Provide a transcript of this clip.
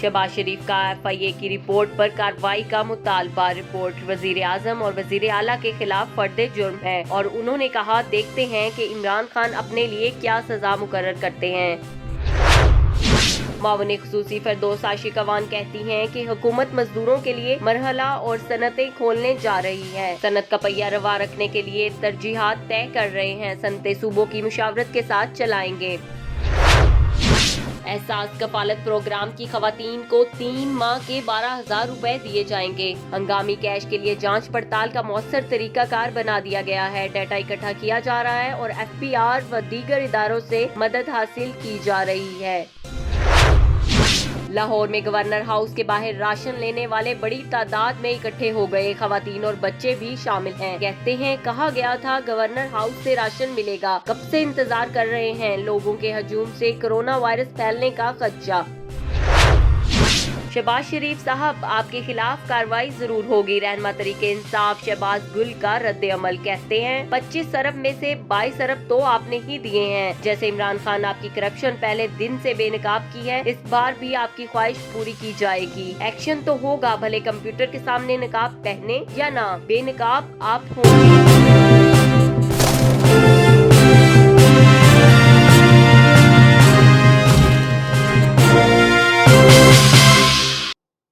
शहबाज शरीफ का FIA की report पर कार्रवाई का मुतालबा। रिपोर्ट वजीर आजम और वजीर आला के खिलाफ फर्द जुर्म है और उन्होंने कहा, देखते हैं कि इमरान खान अपने लिए क्या सजा मुकर्रर करते हैं। मावने खुसूसी फिरदौस आशिक अवान कहती हैं कि हुकूमत मजदूरों के लिए मरहला और सनतें खोलने जा रही है। सनत का पहिया रवा रखने के लिए तरजीहात तय कर रहे हैं। सनतें सूबों की मुशावरत के साथ चलाएंगे। एहसास कफालत प्रोग्राम की खवातीन को 3 माह के 12,000 रुपए दिए जाएंगे। हंगामी कैश के लिए जांच पड़ताल का मौसर तरीकाकार बना दिया गया है। डाटा इकट्ठा किया जा रहा है और FBR व दीगर इदारों से मदद हासिल की जा रही है। लाहौर में गवर्नर हाउस के बाहर राशन लेने वाले बड़ी तादाद में इकट्ठे हो गए। खवातीन और बच्चे भी शामिल हैं। कहते हैं, कहा गया था गवर्नर हाउस से राशन मिलेगा, कब से इंतजार कर रहे हैं। लोगों के हजूम से कोरोना वायरस फैलने का खदशा। शहबाज शरीफ साहब, आपके खिलाफ कार्रवाई जरूर होगी। रहनमा तरीके इंसाफ शहबाज गुल का रद्द अमल। कहते हैं, 25 अरब में से 22 अरब तो आपने ही दिए हैं। जैसे इमरान खान आपकी करप्शन पहले दिन से बेनकाब की है, इस बार भी आपकी ख्वाहिश पूरी की जाएगी। एक्शन तो होगा, भले कंप्यूटर के सामने नकाब पहने या ना, बेनकाब आप होंगे।